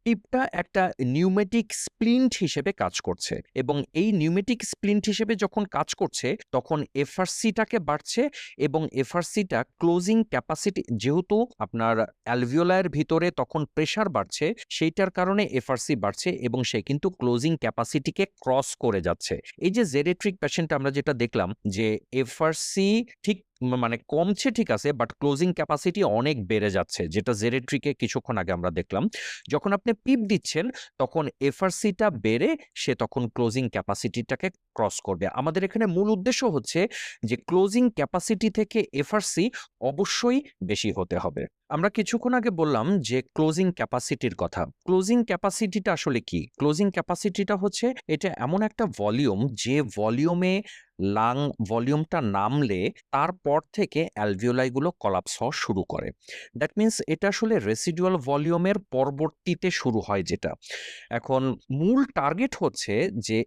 পিপটা একটা নিউমেটিক স্প্লিন্ট হিসেবে কাজ করছে এবং এই নিউমেটিক স্প্লিন্ট হিসেবে যখন কাজ করছে তখন এফআরসিটাকে বাড়ছে এবং এফআরসিটা ক্লোজিং ক্যাপাসিটি, যেহেতু আপনার অ্যালভিওলার ভিতরে তখন প্রেসার বাড়ছে, সেইটার কারণে এফআরসি বাড়ছে এবং সে কিন্তু ক্লোজিং ক্যাপাসিটিকে ক্রস করে যাচ্ছে। এই যে জেরিয়াট্রিক পেশেন্ট আমরা যেটা দেখলাম যে এফআরসি ঠিক মানে কমছে ঠিক আছে, বাট ক্লোজিং ক্যাপাসিটি অনেক বেড়ে যাচ্ছে, যেটা জেরিয়াট্রিকে কিছুক্ষণ আগে আমরা দেখলাম। যখন আপনি পিপ দিচ্ছেন তখন এফআরসিটা বেড়ে সে তখন ক্লোজিং ক্যাপাসিটিটাকে ক্রস করবে। আমাদের এখানে মূল উদ্দেশ্য হচ্ছে যে ক্লোজিং ক্যাপাসিটি থেকে এফআরসি অবশ্যই বেশি হতে হবে। আমরা কিছুক্ষণ আগে বললাম যে ক্লোজিং ক্যাপাসিটির কথা। ক্লোজিং ক্যাপাসিটিটা আসলে কি? ক্লোজিং ক্যাপাসিটিটা হচ্ছে এটা এমন একটা ভলিউম যে ভলিউমে লাং ভলিউমটা নামলে তারপর থেকে অ্যালভিওলাইগুলো কলাপস হওয়া শুরু করে। দ্যাট মিনস এটা আসলে রেসিডুয়াল ভলিউমের পরবর্তীতে শুরু হয় যেটা। এখন মূল টার্গেট হচ্ছে যে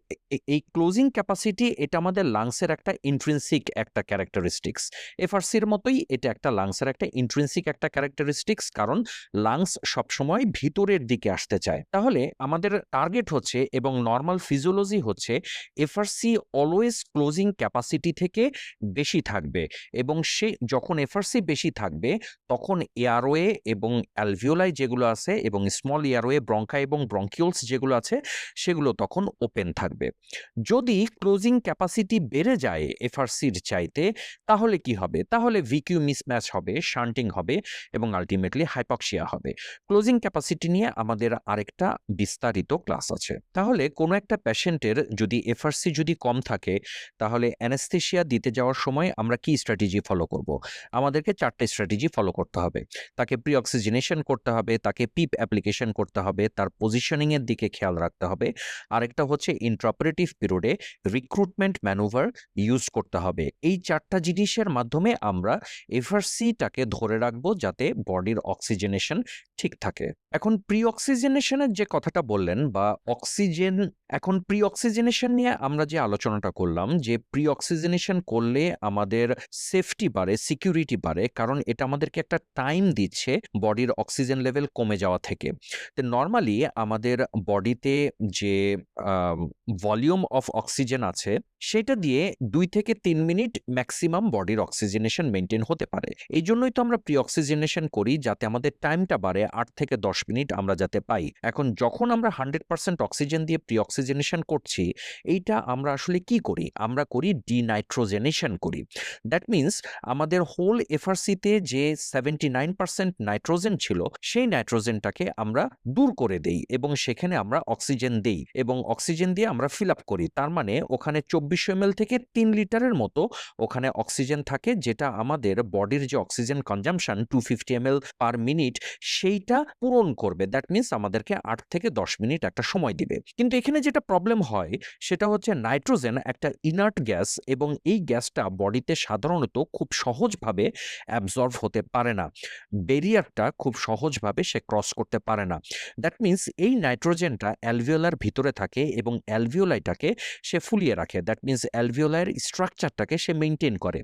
এই ক্লোজিং ক্যাপাসিটি এটা আমাদের লাংসের একটা ইন্ট্রিনসিক একটা ক্যারেক্টারিস্টিক্স। এফআরসির মতোই এটা একটা লাংসের একটা ইন্ট্রিনসিক একটা ক্যারেক্টারিস্টিক্স, কারণ লাংস সবসময় ভিতরের দিকে আসতে চায়। তাহলে আমাদের টার্গেট হচ্ছে এবং নর্মাল ফিজিওলজি হচ্ছে এফআরসি অলওয়েজ ক্লোজিং ক্যাপাসিটি থেকে বেশি থাকবে এবং সে যখন এফআরসি বেশি থাকবে তখন এয়ারওয়ে এবং অ্যালভিওলাই যেগুলো আছে এবং স্মল এয়ারওয়ে, ব্রঙ্কা এবং ব্রঙ্কিউলস যেগুলো আছে সেগুলো তখন ওপেন থাকবে। যদি ক্লোজিং ক্যাপাসিটি বেড়ে যায় এফআরসির চাইতে তাহলে কি হবে? তাহলে ভিকিউ মিসম্যাচ হবে, শান্টিং হবে এবং আলটিমেটলি হাইপক্সিয়া হবে। ক্লোজিং ক্যাপাসিটি নিয়ে আমাদের আরেকটা বিস্তারিত ক্লাস আছে। তাহলে কোনো একটা পেশেন্টের যদি এফআরসি যদি কম থাকে তাহলে তাহলে অ্যানেস্থেসিয়া দিতে যাওয়ার সময় আমরা কি স্ট্র্যাটেজি ফলো করব? আমাদেরকে 4টে স্ট্র্যাটেজি ফলো করতে হবে। তাকে প্রি অক্সিজেনেশন করতে হবে, তাকে পিপ অ্যাপ্লিকেশন করতে হবে, তার পজিশনিং এর দিকে খেয়াল রাখতে হবে। আরেকটা হচ্ছে ইন্ট্রাঅপারেটিভ পিরিয়ডে রিক্রুটমেন্ট ম্যানুভার ইউজ করতে হবে। এই 4টা জিনিসের মাধ্যমে আমরা এফআরসিটাকে ধরে রাখবো যাতে বডির অক্সিজেনেশন ঠিক থাকে। এখন প্রি অক্সিজেনেশনের যে কথাটা বললেন বা অক্সিজেন, এখন প্রি অক্সিজেনেশন নিয়ে আমরা যে আলোচনাটা করলাম যে প্রি অক্সিজেনেশন করলে আমাদের সেফটি বাড়ে, সিকিউরিটি বাড়ে, কারণ এটা আমাদেরকে একটা টাইম দিচ্ছে বডির অক্সিজেন লেভেল কমে যাওয়া থেকে। তো নর্মালি আমাদের বডিতে যে ভলিউম অফ অক্সিজেন আছে সেটা দিয়ে 2 থেকে 3 মিনিট ম্যাক্সিমাম বডির অক্সিজেনেশন মেনটেন হতে পারে। এই জন্যই তো আমরা প্রি অক্সিজেনেশন করি, যাতে আমাদের টাইমটা বাড়ে, 8 থেকে 10 মিনিট আমরা যাতে পাই। এখন যখন আমরা 100% অক্সিজেন দিয়ে প্রি অক্সিজেনেশন করছি, এইটা আমরা আসলে কি করি? আমরা করি ডিনাইট্রোজেনেশন করি। দ্যাট মিনস আমাদের হোল এফআরসিতে যে 79% নাইট্রোজেন ছিল সেই নাইট্রোজেনটাকে আমরা দূর করে দেই এবং সেখানে আমরা অক্সিজেন দেই এবং অক্সিজেন দিয়ে আমরা ফিল আপ করি। তার মানে ওখানে 2400 ml থেকে 3 লিটারের মতো ওখানে অক্সিজেন থাকে, যেটা আমাদের বডির যে oxygen consumption 250 ml per minute সেইটা পূরণ করবে। দ্যাট মিনস আমাদেরকে 8 থেকে 10 মিনিট একটা সময় দিবে। কিন্তু এখানে যেটা প্রবলেম হয় সেটা হচ্ছে নাইট্রোজেন একটা ইনার্ট গ্যাস এবং এই গ্যাসটা বডিতে সাধারণত খুব সহজভাবে অ্যাবজর্ব হতে পারে না। ব্যারিয়ারটা খুব সহজভাবে সে ক্রস করতে পারে না। দ্যাট মিনস এই নাইট্রোজেনটা অ্যালভিওলার ভিতরে থাকে এবং অ্যালভিওলাইটাকে সে ফুলিয়ে রাখে। দ্যাট মিনস অ্যালভিওলার স্ট্রাকচারটাকে সে মেনটেন করে।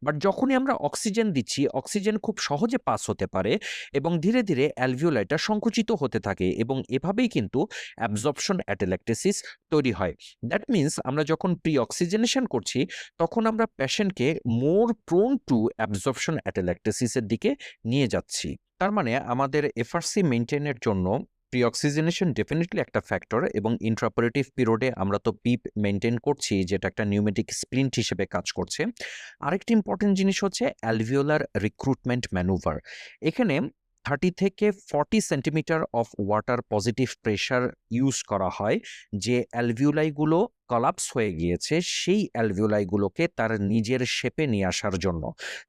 বাট যখনই আমরা অক্সিজেন দিচ্ছি, অক্সিজেন খুব সহজে পাস হতে পারে এবং ধীরে ধীরে অ্যালভিওলাইটা সংকুচিত হতে থাকে এবং এভাবেই কিন্তু অ্যাবজর্পশন অ্যাটেলেক্টেসিস তৈরি হয়। দ্যাট মিনস আমরা যখন প্রি অক্সিজেনেশন করছি তখন আমরা পেশেন্টকে মোর প্রোন টু অ্যাবজর্পশন অ্যাটেলেক্টেসিসের দিকে নিয়ে যাচ্ছি। তার মানে আমাদের এফআরসি মেনটেনের জন্য প্রি অক্সিজেনেশন ডেফিনেটলি একটা ফ্যাক্টর এবং ইন্ট্রাঅপারেটিভ পিরিয়ডে আমরা তো পিপ মেনটেন করছি, যেটা একটা নিউমেটিক স্প্লিন্ট হিসেবে কাজ করছে। আরেকটি ইম্পর্টেন্ট জিনিস হচ্ছে অ্যালভিওলার রিক্রুটমেন্ট ম্যানুভার। এখানে 30 থেকে 40 centimetre of water positive pressure use করা হয়, যে অ্যালভিওলাইগুলো কলাপস হয়ে গিয়েছে সেই অ্যালভিওলাইগুলোকে তার নিজের শেপে নিয়ে আসার জন্য।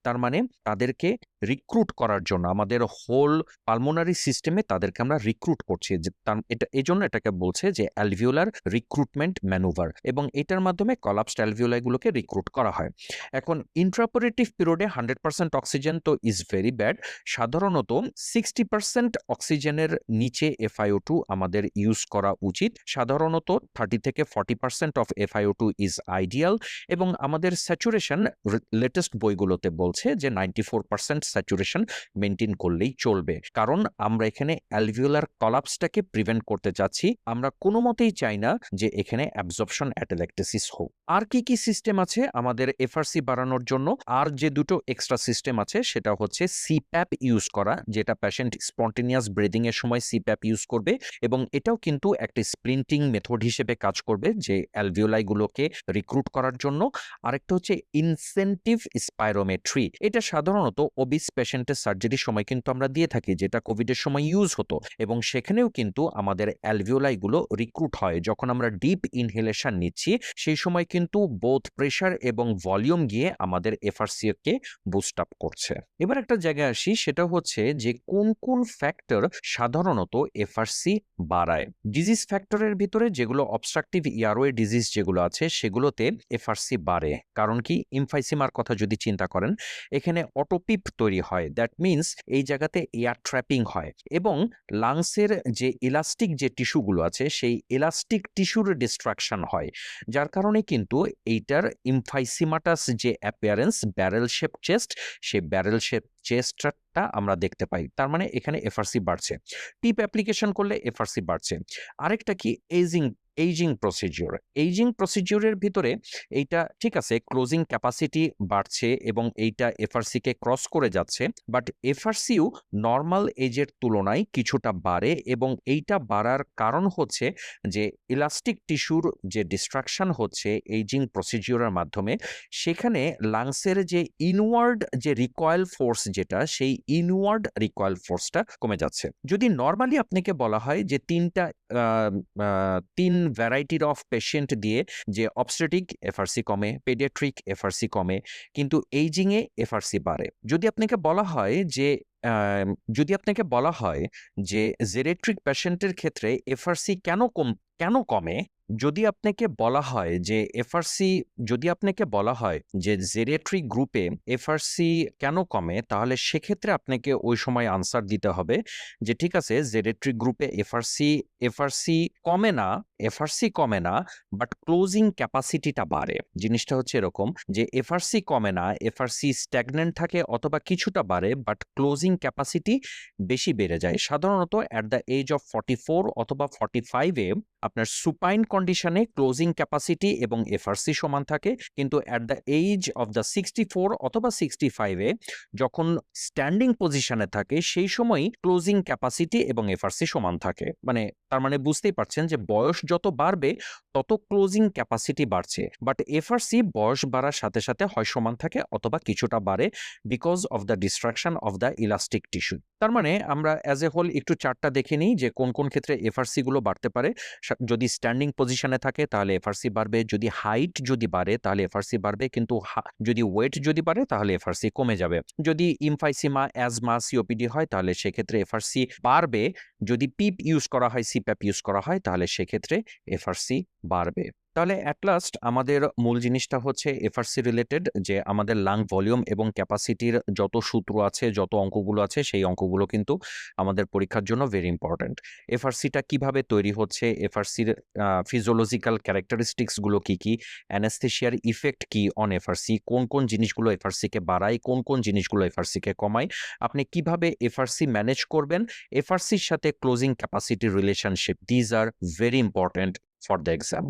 তার মানে তাদেরকে রিক্রুট করার জন্য আমাদের হোল পালমোনারি সিস্টেমে তাদেরকে আমরা রিক্রুট করছি, যে এটা এই জন্য এটাকে বলছে যে অ্যালভিওলার রিক্রুটমেন্ট ম্যানুভার, এবং এটার মাধ্যমে কলাপসড অ্যালভিওলাইগুলোকে রিক্রুট করা হয়। এখন ইন্ট্রাঅপারেটিভ পিরিয়ডে 100% অক্সিজেন তো ইজ ভেরি ব্যাড। সাধারণত 60% অক্সিজেনের নিচে FiO2 আমাদের ইউজ করা উচিত। সাধারণত 30 থেকে 40% অফ FiO2 ইজ আইডিয়াল এবং আমাদের স্যাচুরেশন লেটেস্ট বইগুলোতে বলছে যে 94% স্যাচুরেশন মেনটেন করলেই চলবে, কারণ আমরা এখানে অ্যালভিওলার কলাপসটাকে প্রিভেন্ট করতে চাচ্ছি। আমরা কোনো মতেই চাই না যে এখানে অ্যাবজর্পশন অ্যাটেলেক্টেসিস হোক। আর কি কি সিস্টেম আছে আমাদের এফআরসি বাড়ানোর জন্য? আর যে দুটো এক্সট্রা সিস্টেম আছে সেটা হচ্ছে সিপ্যাপ ইউজ করা, যেটা পেশেন্ট স্পন্টেনিয়াস ব্রিদিং এর সময় সিপ্যাপ ইউজ করবে এবং এটাও কিন্তু একটা স্প্লিন্টিং মেথড হিসেবে কাজ করবে যে অ্যালভিওলাইগুলোকে রিক্রুট করার জন্য। আরেকটা হচ্ছে ইনসেন্টিভ স্পাইরোমেট্রি। এটা সাধারণত ওবিস পেশেন্টের সার্জারির সময় কিন্তু আমরা দিয়ে থাকি, যেটা কোভিডের সময় ইউজ হতো এবং সেখানেও কিন্তু আমাদের অ্যালভিওলাইগুলো রিক্রুট হয়। যখন আমরা ডিপ ইনহেলেশন নিচ্ছি সেই সময় কিন্তু বোথ প্রেশার এবং ভলিউম গিয়ে আমাদের এফআরসি কে বুস্ট আপ করছে। এবার একটা জায়গায় আসি, সেটা হচ্ছে যে কোন কোন ফ্যাক্টর সাধারণত এফআরসি বাড়ায়। ডিজিজ ফ্যাক্টরের ভিতরে যেগুলো অবস্ট্রাকটিভ এয়ারওয়ে ডিজিজ যেগুলো আছে সেগুলোতে এফআরসি বাড়ে। কারণ কি? এমফাইসিমার কথা যদি চিন্তা করেন, এখানে অটোপিপ তৈরি হয়। দ্যাট মিনস এই জায়গাতে এয়ার ট্র্যাপিং হয় এবং লাংসের যে ইলাস্টিক যে টিস্যুগুলো আছে সেই ইলাস্টিক টিস্যুর ডিস্ট্রাকশন হয়, যার কারণে কিন্তু এইটার এমফাইসিমাটাস যে অ্যাপিয়ারেন্স ব্যারেল শেপ চেস্ট, সেই ব্যারেল শেপ চেস্টটা আমরা দেখতে পাই। তার মানে এখানে এফআরসি বাড়ছে। টিপ অ্যাপ্লিকেশন করলে এফআরসি বাড়ছে। আরেকটা কি? Ageing procedure. এইজিং প্রসিডিওরের ভিতরে এইটা ঠিক আছে, ক্লোজিং ক্যাপাসিটি বাড়ছে এবং এইটা এফআরসি কে ক্রস করে যাচ্ছে, বাট এফআরসিও নর্মাল এজের তুলনায় কিছুটা বাড়ে এবং এইটা বাড়ার কারণ হচ্ছে যে ইলাস্টিক টিস্যুর যে ডিস্ট্রাকশন হচ্ছে এইজিং প্রসিডিওরের মাধ্যমে, সেখানে লাংসের যে ইনওয়ার্ড যে রিকয়েল ফোর্স, যেটা সেই ইনওয়ার্ড রিকয়েল ফোর্সটা কমে যাচ্ছে। যদি নর্মালি আপনাকে বলা হয় যে তিন ভ্যারাইটির অফ পেশেন্ট দিয়ে যে অবস্টেট্রিক এফআরসি কমে, পেডিয়াট্রিক এফআরসি কমে, কিন্তু এইজিংয়ে এফআরসি বাড়ে। যদি আপনাকে বলা হয় যে জেরিয়াট্রিক পেশেন্টের ক্ষেত্রে এফআরসি কেন কমে, যদি আপনাকে বলা হয় যে জেরিয়াট্রিক গ্রুপে এফআরসি কেন কমে, তাহলে সেক্ষেত্রে আপনাকে ওই সময় আনসার দিতে হবে যে ঠিক আছে, জেরিয়াট্রিক গ্রুপে এফআরসি কমে না, বাট ক্লোজিং ক্যাপাসিটিটা বাড়ে। জিনিসটা হচ্ছে এরকম যে এফআরসি কমে না, এফআরসি স্ট্যাগনেন্ট থাকে অথবা কিছুটা বাড়ে, বাট ক্লোজিং ক্যাপাসিটি বেশি বেড়ে যায়। সাধারণত অ্যাট দ্য এজ অফ 44 অথবা 45-এ আপনার সুপাইন কন্ডিশনে ক্লোজিং ক্যাপাসিটি এবং এফআরসি সমান থাকে, কিন্তু at the age of the 64 অথবা 65-এ যখন স্ট্যান্ডিং পজিশনে থাকে সেই সময়ই ক্লোজিং ক্যাপাসিটি এবং এফআরসি সমান থাকে। তার মানে বুঝতেই পারছেন যে বয়স যত বাড়বে তত ক্লোজিং ক্যাপাসিটি বাড়ছে, বাট এফআরসি বয়স বাড়ার সাথে সাথে হয় সমান থাকে অথবা কিছুটা বাড়ে because of the destruction of the elastic tissue. তার মানে আমরা অ্যাজ এ হোল একটু চার্টটা দেখে নিই যে কোন কোন ক্ষেত্রে এফআরসি গুলো বাড়তে পারে। যদি স্ট্যান্ডিং পজিশনে থাকে তাহলে এফআরসি বাড়বে, যদি হাইট যদি বাড়ে তাহলে এফআরসি বাড়বে, কিন্তু যদি ওয়েট যদি বাড়ে তাহলে এফআরসি কমে যাবে। যদি ইমফাইসিমা, অ্যাজমা, সিওপিডি হয় তাহলে সেক্ষেত্রে এফআরসি বাড়বে। যদি পিপ ইউজ করা হয়, সিপ্যাপ ইউজ করা হয় তাহলে সেক্ষেত্রে এফআরসি বাড়বে। তাহলে অ্যাট লাস্ট আমাদের মূল জিনিসটা হচ্ছে এফআরসি রিলেটেড, যে আমাদের লাং ভলিউম এবং ক্যাপাসিটির যত সূত্র আছে, যত অঙ্কগুলো আছে, সেই অঙ্কগুলো কিন্তু আমাদের পরীক্ষার জন্য ভেরি ইম্পর্ট্যান্ট। এফআরসিটা কিভাবে তৈরি হচ্ছে, এফআরসির ফিজিওলজিক্যাল ক্যারেক্টারিস্টিক্সগুলো কি কি, অ্যানেস্থেশিয়ার ইফেক্ট কি অন এফআরসি, কোন কোন জিনিসগুলো এফআরসিকে বাড়ায়, কোন কোন জিনিসগুলো এফআরসিকে কমায়, আপনি কিভাবে এফআরসি ম্যানেজ করবেন, এফআরসির সাথে ক্লোজিং ক্যাপাসিটির relationship, these are very important for the exam.